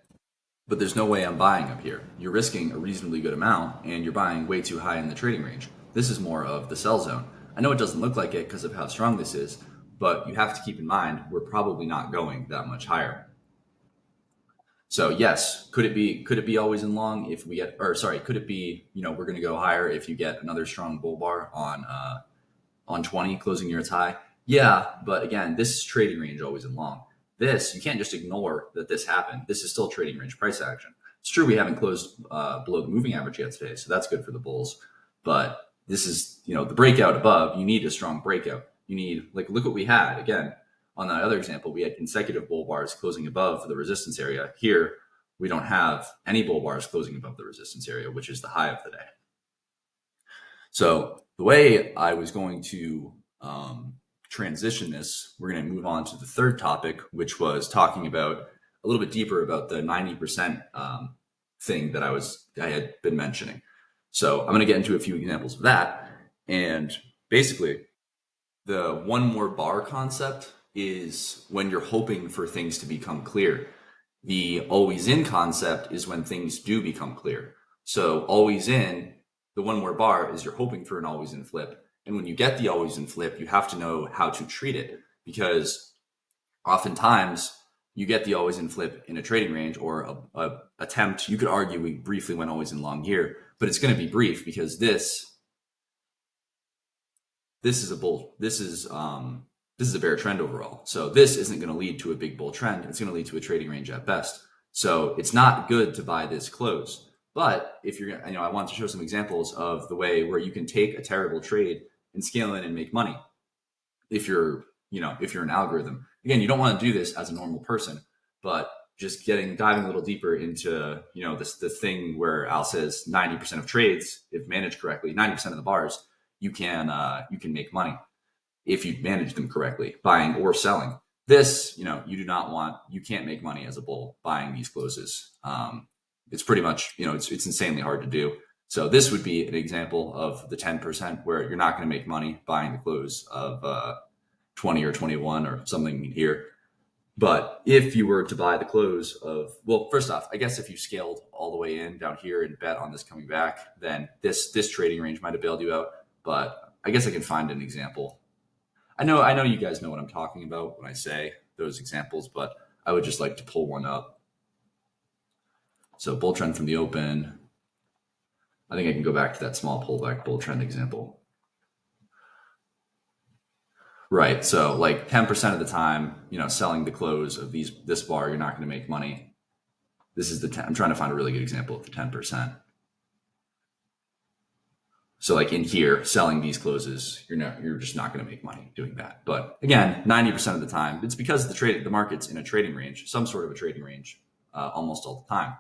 S1: But there's no way I'm buying up here. You're risking a reasonably good amount and you're buying way too high in the trading range. This is more of the sell zone. I know it doesn't look like it because of how strong this is, but you have to keep in mind we're probably not going that much higher. So yes, could it be always in long if we get, could it be, we're going to go higher if you get another strong bull bar on 20 closing near its high? Yeah, but again, this is trading range always in long. This, you can't just ignore that this happened. This is still trading range price action. It's true we haven't closed below the moving average yet today, so that's good for the bulls. But this is, the breakout above, you need a strong breakout. You need, look what we had. Again, on that other example, we had consecutive bull bars closing above the resistance area. Here, we don't have any bull bars closing above the resistance area, which is the high of the day. So the way I was going to transition this, we're going to move on to the third topic, which was talking about a little bit deeper about the 90% thing that I had been mentioning. So I'm going to get into a few examples of that. And basically, the one more bar concept is when you're hoping for things to become clear. The always in concept is when things do become clear. So always in The one more bar is you're hoping for an always in flip. And when you get the always in flip, you have to know how to treat it, because oftentimes you get the always in flip in a trading range or a attempt. You could argue we briefly went always in long here, but it's going to be brief because this is a bull. This is a bear trend overall. So this isn't going to lead to a big bull trend. It's going to lead to a trading range at best. So it's not good to buy this close. But if you're, I want to show some examples of the way where you can take a terrible trade and scale in and make money. If you're an algorithm, again, you don't want to do this as a normal person, but just diving a little deeper into, the thing where Al says 90% of trades, if managed correctly, 90% of the bars, you can make money if you manage them correctly, buying or selling. This, you can't make money as a bull buying these closes. It's pretty much, it's insanely hard to do. So this would be an example of the 10% where you're not going to make money buying the close of 20 or 21 or something here. But if you were to buy the close of, well, first off, I guess if you scaled all the way in down here and bet on this coming back, then this trading range might have bailed you out. But I guess I can find an example. I know you guys know what I'm talking about when I say those examples, but I would just like to pull one up. So bull trend from the open. I think I can go back to that small pullback bull trend example. Right. So like 10% of the time, selling the close of this bar, you're not going to make money. This is I'm trying to find a really good example of the 10%. So like in here, selling these closes, you're just not going to make money doing that. But again, 90% of the time, it's because the market's in a trading range, some sort of a trading range, almost all the time.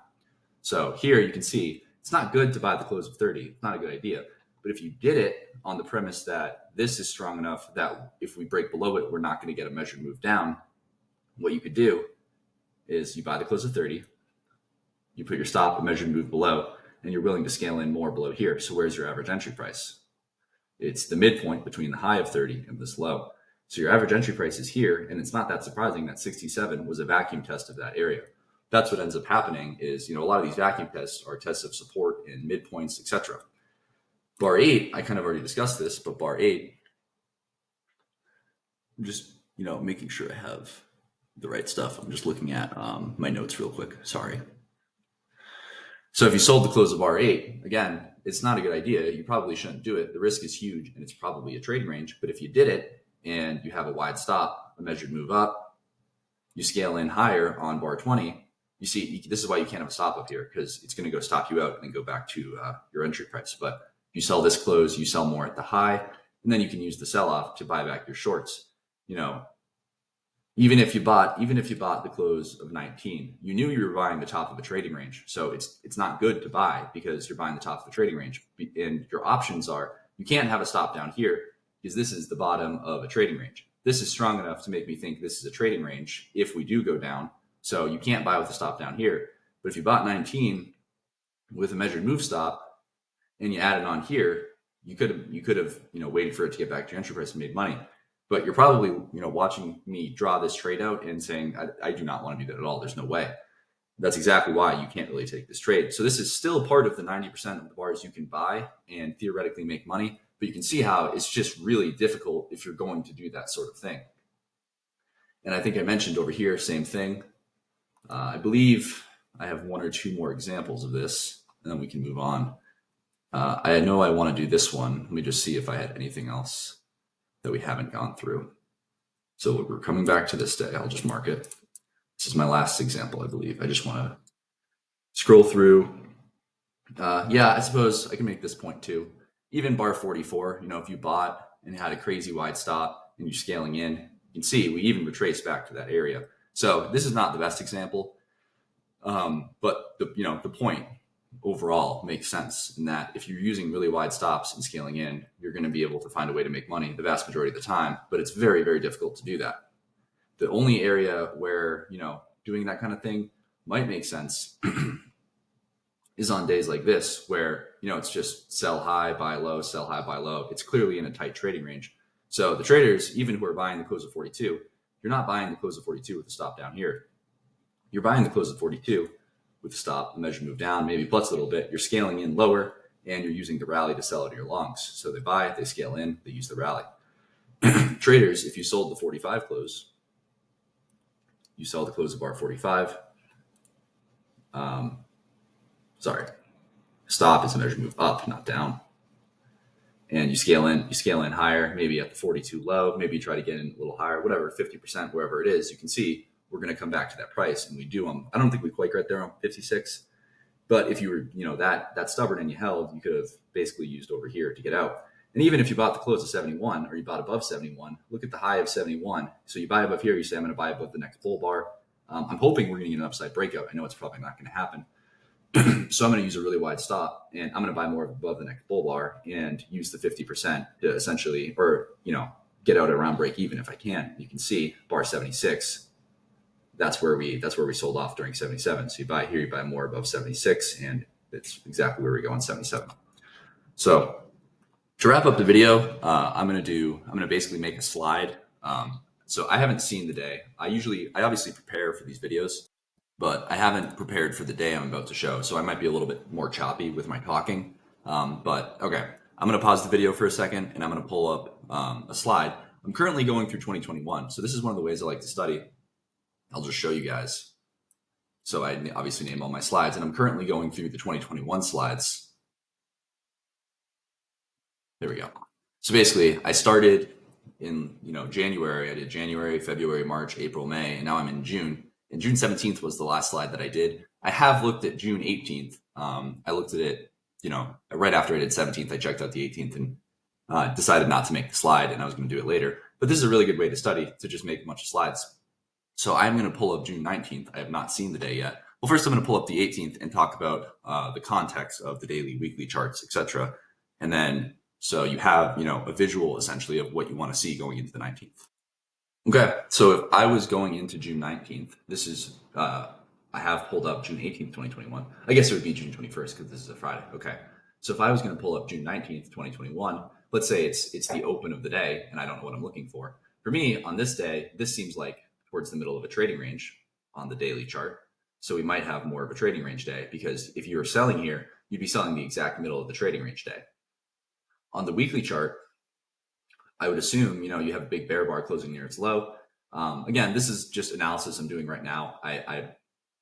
S1: So here you can see it's not good to buy the close of 30. It's not a good idea. But if you did it on the premise that this is strong enough that if we break below it, we're not going to get a measured move down, what you could do is you buy the close of 30, you put your stop, a measured move below, and you're willing to scale in more below here. So where's your average entry price? It's the midpoint between the high of 30 and this low. So your average entry price is here, and it's not that surprising that 67 was a vacuum test of that area. That's what ends up happening is, a lot of these vacuum tests are tests of support and midpoints, etc. Bar 8, I kind of already discussed this, but bar 8, I'm just, making sure I have the right stuff. I'm just looking at my notes real quick. Sorry. So if you sold the close of bar 8, again, it's not a good idea. You probably shouldn't do it. The risk is huge, and it's probably a trading range. But if you did it and you have a wide stop, a measured move up, you scale in higher on bar 20, you see, this is why you can't have a stop up here, because it's going to go stop you out and then go back to your entry price. But if you sell this close, you sell more at the high, and then you can use the sell-off to buy back your shorts. Even if you bought the close of 19, you knew you were buying the top of a trading range. So it's not good to buy because you're buying the top of a trading range. And your options are, you can't have a stop down here because this is the bottom of a trading range. This is strong enough to make me think this is a trading range if we do go down. So you can't buy with a stop down here. But if you bought 19 with a measured move stop and you added on here, you could have waited for it to get back to your entry price and made money. But you're probably watching me draw this trade out and saying, I do not want to do that at all. There's no way. That's exactly why you can't really take this trade. So this is still part of the 90% of the bars you can buy and theoretically make money. But you can see how it's just really difficult if you're going to do that sort of thing. And I think I mentioned over here, same thing. I believe I have one or two more examples of this, and then we can move on. I know I want to do this one. Let me just see if I had anything else that we haven't gone through. So we're coming back to this day. I'll just mark it. This is my last example, I believe. I just want to scroll through. I suppose I can make this point too. Even bar 44, if you bought and had a crazy wide stop and you're scaling in, you can see we even retrace back to that area. So this is not the best example, but the point overall makes sense in that if you're using really wide stops and scaling in, you're going to be able to find a way to make money the vast majority of the time, but it's very, very difficult to do that. The only area where, doing that kind of thing might make sense is on days like this where, it's just sell high, buy low, sell high, buy low. It's clearly in a tight trading range. So the traders, even who are buying the close of 42, you're not buying the close of 42 with a stop down here. You're buying the close of 42 with a stop, a measure move down, maybe plus a little bit. You're scaling in lower and you're using the rally to sell out of your longs. So they buy, they scale in, they use the rally. Traders, if you sold the 45 close, you sell the close of bar 45. Sorry, stop is a measured move up, not down. And you scale in higher, maybe at the 42 low, maybe you try to get in a little higher, whatever, 50%, wherever it is. You can see we're going to come back to that price, and we do them. I don't think we quite get there on 56, but if you were, that stubborn and you held, you could have basically used over here to get out. And even if you bought the close of 71 or you bought above 71, look at the high of 71. So you buy above here, you say, I'm going to buy above the next bull bar. I'm hoping we're going to get an upside breakout. I know it's probably not going to happen. So I'm going to use a really wide stop, and I'm going to buy more above the next bull bar and use the 50% to essentially, or, get out around break even if I can. You can see bar 76. That's where we sold off during 77. So you buy here, you buy more above 76, and it's exactly where we go on 77. So to wrap up the video, I'm going to basically make a slide. So I haven't seen the day. I obviously prepare for these videos, but I haven't prepared for the day I'm about to show. So I might be a little bit more choppy with my talking. But okay, I'm going to pause the video for a second, and I'm going to pull up a slide. I'm currently going through 2021. So this is one of the ways I like to study. I'll just show you guys. So I obviously name all my slides, and I'm currently going through the 2021 slides. There we go. So basically, I started in January. I did January, February, March, April, May, and now I'm in June. And June 17th was the last slide that I did. I have looked at June 18th. I looked at it, right after I did 17th. I checked out the 18th and decided not to make the slide, and I was going to do it later. But this is a really good way to study, to just make a bunch of slides. So I'm going to pull up June 19th. I have not seen the day yet. Well, first I'm going to pull up the 18th and talk about the context of the daily, weekly charts, etc. And then so you have a visual essentially of what you want to see going into the 19th. Okay, so if I was going into June 19th, this is I have pulled up June 18th, 2021. I guess it would be June 21st because this is a Friday. Okay, so if I was going to pull up June 19th, 2021, let's say it's the open of the day, and I don't know what I'm looking for. For me, on this day, this seems like towards the middle of a trading range on the daily chart. So we might have more of a trading range day, because if you were selling here, you'd be selling the exact middle of the trading range day. On the weekly chart, I would assume, you have a big bear bar closing near its low. Again, this is just analysis I'm doing right now. I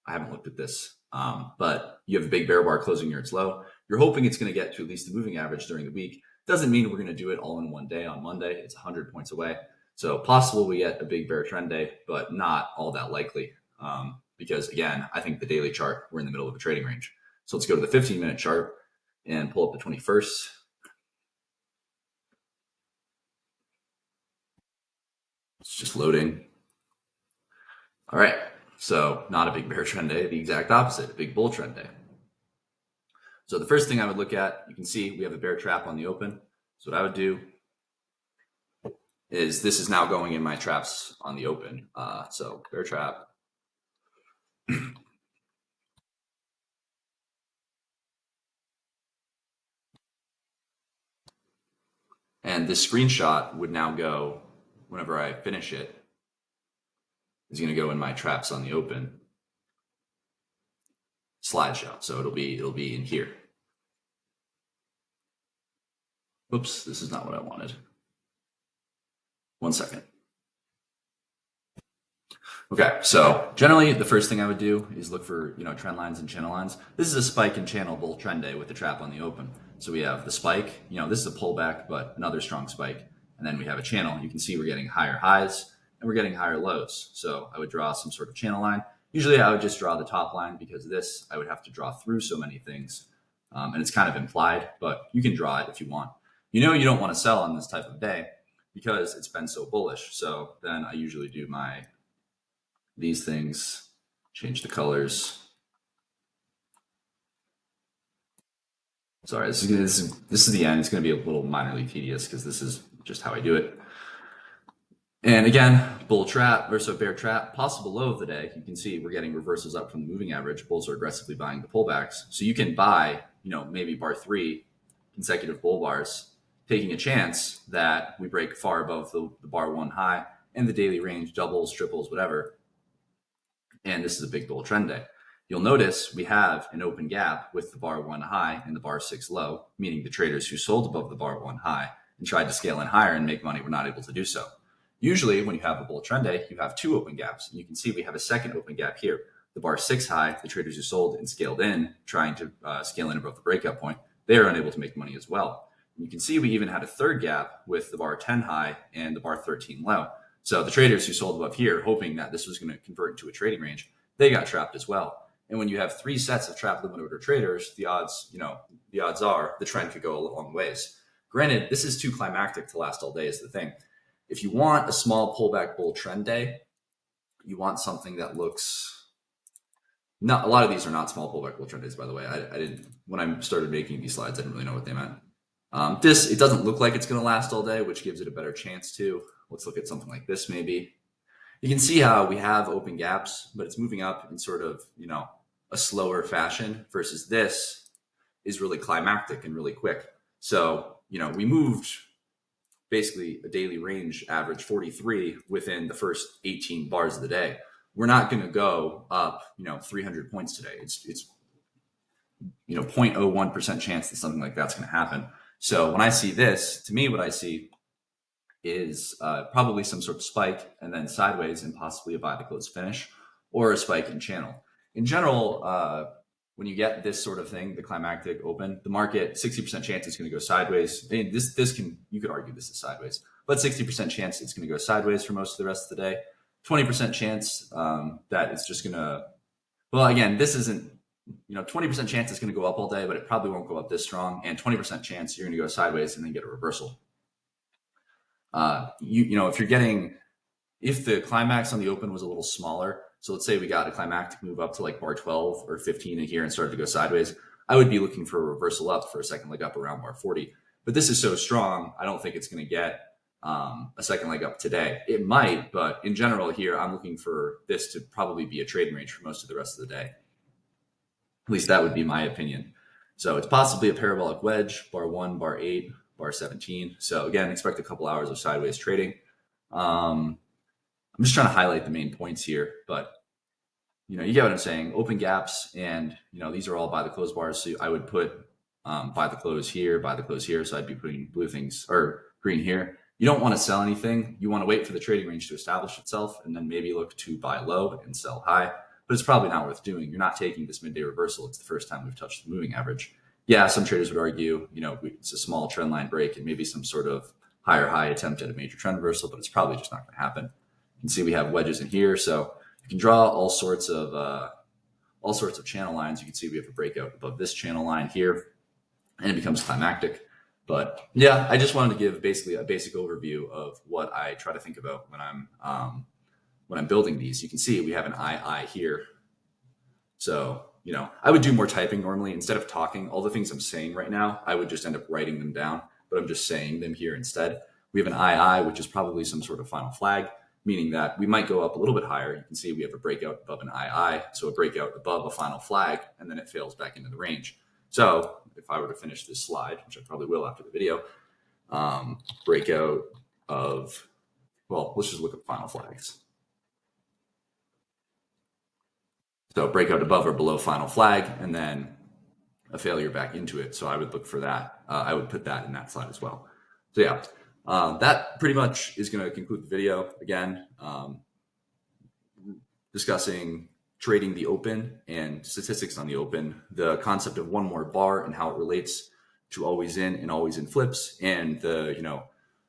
S1: haven't looked at this, but you have a big bear bar closing near its low. You're hoping it's going to get to at least the moving average during the week. Doesn't mean we're going to do it all in one day on Monday. It's 100 points away. So possible we get a big bear trend day, but not all that likely. Because again, I think the daily chart, we're in the middle of a trading range. So let's go to the 15-minute chart and pull up the 21st. It's just loading. All right, so not a big bear trend day, the exact opposite, a big bull trend day. So the first thing I would look at, you can see we have a bear trap on the open. So what I would do is, this is now going in my traps on the open. So bear trap. And this screenshot would now go, whenever I finish it, is going to go in my traps on the open slideshow. So it'll be in here. Oops, this is not what I wanted. One second. Okay, so generally the first thing I would do is look for trend lines and channel lines. This is a spike and channel bull trend day with the trap on the open. So we have the spike, this is a pullback, but another strong spike. And then we have a channel. You can see we're getting higher highs and we're getting higher lows. So I would draw some sort of channel line. Usually I would just draw the top line, because this I would have to draw through so many things. And it's kind of implied, but you can draw it if you want. You don't want to sell on this type of day because it's been so bullish. So then I usually do these things, change the colors. Sorry, this is the end. It's going to be a little minorly tedious because this is just how I do it. And again, bull trap versus a bear trap, possible low of the day. You can see we're getting reversals up from the moving average. Bulls are aggressively buying the pullbacks. So you can buy, maybe bar 3 consecutive bull bars, taking a chance that we break far above the bar 1 high and the daily range, doubles, triples, whatever. And this is a big bull trend day. you'll notice we have an open gap with the bar 1 high and the bar 6 low, meaning the traders who sold above the bar 1 high and tried to scale in higher and make money were not able to do so. Usually, when you have a bull trend day, you have two open gaps. And you can see we have a second open gap here. The bar 6 high, the traders who sold and scaled in, trying to scale in above the breakout point, they are unable to make money as well. And you can see we even had a third gap with the bar 10 high and the bar 13 low. So the traders who sold above here, hoping that this was going to convert into a trading range, they got trapped as well. And when you have three sets of trapped limit order traders, the odds are the trend could go a long ways. Granted, this is too climactic to last all day is the thing. If you want a small pullback bull trend day, you want something that looks not. A lot of these are not small pullback bull trend days, by the way. I didn't when I started making these slides, I didn't really know what they meant. It doesn't look like it's going to last all day, which gives it a better chance to. Let's look at something like this maybe. You can see how we have open gaps, but it's moving up in sort of, a slower fashion versus this is really climactic and really quick. So, we moved basically a daily range average 43 within the first 18 bars of the day. We're not going to go up, 300 points today. It's 0.01% chance that something like that's going to happen. So when I see this, to me, what I see is probably some sort of spike and then sideways and possibly a buy the close finish or a spike in channel. In general, when you get this sort of thing, the climactic open, the market 60% chance it's going to go sideways. I mean, you could argue this is sideways, but 60% chance it's going to go sideways for most of the rest of the day. 20% chance that it's just going to. Well, again, this isn't. 20% chance it's going to go up all day, but it probably won't go up this strong, and 20% chance you're going to go sideways and then get a reversal. If the climax on the open was a little smaller, so let's say we got a climactic move up to like bar 12 or 15 in here and started to go sideways, I would be looking for a reversal up for a second leg up around bar 40. But this is so strong, I don't think it's going to get a second leg up today. It might, but in general here, I'm looking for this to probably be a trading range for most of the rest of the day. At least that would be my opinion. So it's possibly a parabolic wedge, bar 1, bar 8, bar 17. So again, expect a couple hours of sideways trading. I'm just trying to highlight the main points here, but you get what I'm saying. Open gaps, and these are all by the close bars. So I would put by the close here, by the close here. So I'd be putting blue things or green here. You don't want to sell anything. You want to wait for the trading range to establish itself, and then maybe look to buy low and sell high. But it's probably not worth doing. You're not taking this midday reversal. It's the first time we've touched the moving average. Yeah, some traders would argue, it's a small trend line break and maybe some sort of higher high attempt at a major trend reversal, but it's probably just not going to happen. You can see we have wedges in here, so you can draw all sorts of channel lines. You can see we have a breakout above this channel line here, and it becomes climactic. But yeah, I just wanted to give basically a basic overview of what I try to think about when I'm building these. You can see we have an II here. So, I would do more typing normally. Instead of talking, all the things I'm saying right now, I would just end up writing them down, but I'm just saying them here instead. We have an II, which is probably some sort of final flag, meaning that we might go up a little bit higher. You can see we have a breakout above an II, so a breakout above a final flag, and then it fails back into the range. So if I were to finish this slide, which I probably will after the video, breakout of, let's just look at final flags. So breakout above or below final flag, and then a failure back into it. So I would look for that. I would put that in that slide as well. So yeah, that pretty much is going to conclude the video. Again, discussing trading the open and statistics on the open, the concept of one more bar and how it relates to always in and always in flips, and the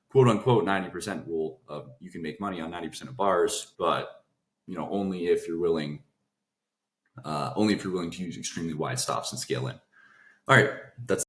S1: quote unquote 90% rule of you can make money on 90% of bars, but only if you're willing to use extremely wide stops and scale in. All right, that's